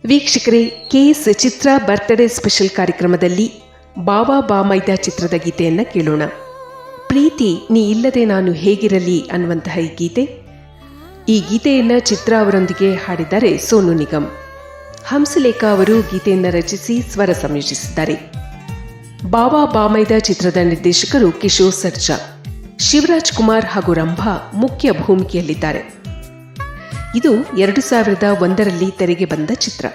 ವೀಕ್ಷಕರೇ, ಕೆಎಸ್ ಚಿತ್ರ birthday special ಕಾರ್ಯಕ್ರಮದಲ್ಲಿ ಬಾವಾ ಬಾಮೈದ ಚಿತ್ರದ ಗೀತೆಯನ್ನು ಕೇಳೋಣ. ಪ್ರೀತಿ ನೀ ಇಲ್ಲದೆ ನಾನು ಹೇಗಿರಲಿ ಅನ್ನುವಂತಹ ಈ ಗೀತೆಯನ್ನು ಚಿತ್ರ ಅವರೊಂದಿಗೆ ಹಾಡಿದ್ದಾರೆ ಸೋನು ನಿಗಮ್. ಹಂಸಲೇಖ ಅವರು ಗೀತೆಯನ್ನು ರಚಿಸಿ ಸ್ವರ ಸಂಯೋಜಿಸಿದ್ದಾರೆ. ಬಾವಾ ಬಾಮೈದ ಚಿತ್ರದ ನಿರ್ದೇಶಕರು ಕಿಶೋರ್ ಸರ್ಜಾ. ಶಿವರಾಜ್ ಕುಮಾರ್ ಹಾಗೂ ರಂಭಾ ಮುಖ್ಯ ಭೂಮಿಕೆಯಲ್ಲಿದ್ದಾರೆ. ಇದು 2001ರಲ್ಲಿ ತೆರೆಗೆ ಬಂದ ಚಿತ್ರ.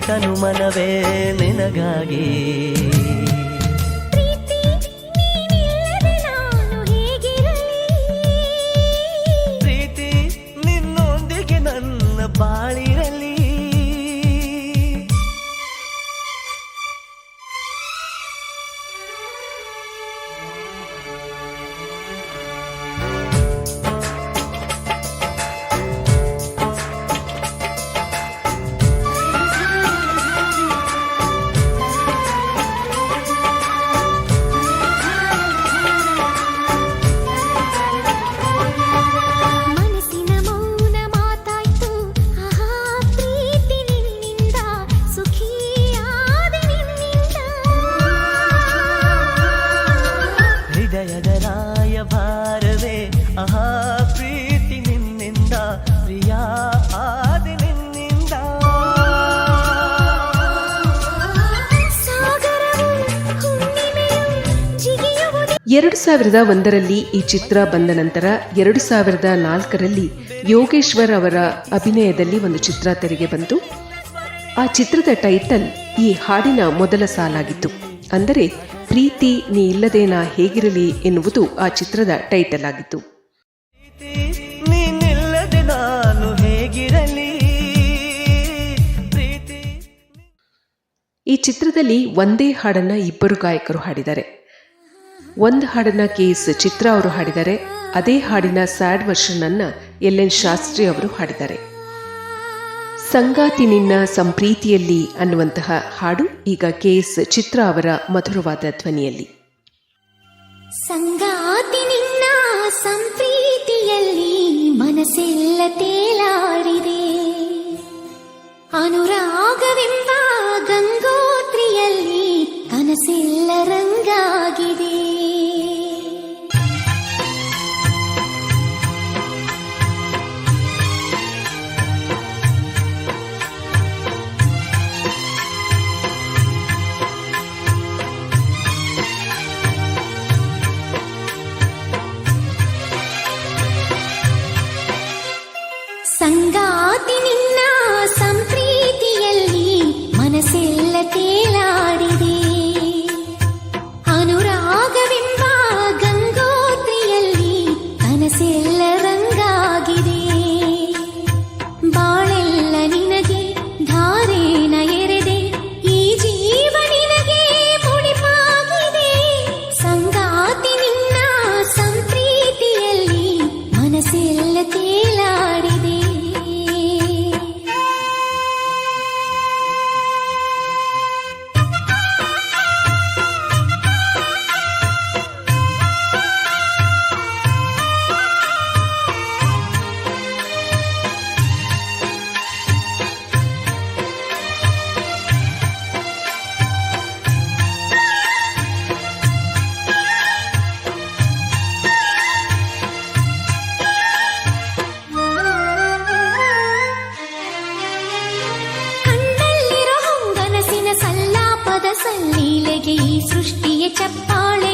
ತನು ಮನವೇ ನಿನಗಾಗಿ ಪ್ರೀತಿ ನಿನ್ನೊಂದಿಗೆ ನನ್ನ ಬಾಳಿರಲಿ. ಭಾರವೇ ಆಹಾ ಪ್ರೀತಿ ನಿನ್ನಿಂದ ಪ್ರಿಯಾ ಆದಿ ನಿನ್ನಿಂದ. 2001ರಲ್ಲಿ ಈ ಚಿತ್ರ ಬಂದ ನಂತರ 2004ರಲ್ಲಿ ಯೋಗೇಶ್ವರ್ ಅವರ ಅಭಿನಯದಲ್ಲಿ ಒಂದು ಚಿತ್ರ ತೆರೆಗೆ ಬಂತು. ಆ ಚಿತ್ರದ ಟೈಟಲ್ ಈ ಹಾಡಿನ ಮೊದಲ ಸಾಲಾಗಿತ್ತು. ಅಂದರೆ ಪ್ರೀತಿ ನೀ ಇಲ್ಲದೆ ನಾ ಹೇಗಿರಲಿ ಎನ್ನುವುದು ಆ ಚಿತ್ರದ ಟೈಟಲ್ ಆಗಿತ್ತು. ಈ ಚಿತ್ರದಲ್ಲಿ ಒಂದೇ ಹಾಡನ್ನ ಇಬ್ಬರು ಗಾಯಕರು ಹಾಡಿದ್ದಾರೆ. ಒಂದು ಹಾಡನ್ನ ಕೆಎಸ್ ಚಿತ್ರ ಅವರು ಹಾಡಿದ್ದಾರೆ. ಅದೇ ಹಾಡಿನ ಸ್ಯಾಡ್ ವರ್ಷನ್ ಅನ್ನ ಎಲ್.ಎನ್. ಶಾಸ್ತ್ರಿ ಅವರು ಹಾಡಿದ್ದಾರೆ. ಸಂಗಾತಿ ನಿನ್ನ ಸಂಪ್ರೀತಿಯಲ್ಲಿ ಅನ್ನುವಂತಹ ಹಾಡು ಈಗ ಕೆಎಸ್ ಚಿತ್ರ ಅವರ ಮಧುರವಾದ ಧ್ವನಿಯಲ್ಲಿ. ಸಂಗಾತಿ ನಿನ್ನ ಸಂಪ್ರೀತಿಯಲ್ಲಿ ಮನಸ್ಸೆಲ್ಲ ತೇಲಾಡಿದೆ, ಅನುರಾಗವೆಂಬ ಗಂಗೋತ್ರಿಯಲ್ಲಿ ಕನಸೆಲ್ಲ ರಂಗಾಗಿದೆ. ಸಂಗಾತಿ ನಿನ್ನ ಸಂಪ್ರೀತಿಯಲ್ಲಿ ಮನಸ್ಸೆಲ್ಲ ತೇಲಾಡಿದೆ, ಅನುರಾಗವೆಂಬ ಗಂಗೋತ್ರಿಯಲ್ಲಿ ಕನಸೆಲ್ಲ ರಂಗಾಗಿದೆ. ಬಾಳೆಲ್ಲ ನಿನಗೆ ಧಾರೇನ ಎರೆದೆ, ಈ ಜೀವ ನಿನಗೆ ಮುಡಿಪಾಗಿದೆ. ಸಂಗಾತಿ ನಿನ್ನ ಸಂಪ್ರೀತಿಯಲ್ಲಿ ಮನಸ್ಸೆಲ್ಲ ತೇಲಾಡಿದೆ. ಸಲ್ಲಾಪದ ಸಲ್ಲೀಲೆಗೆ ಈ ಸೃಷ್ಟಿಯ ಚಪ್ಪಾಳೆ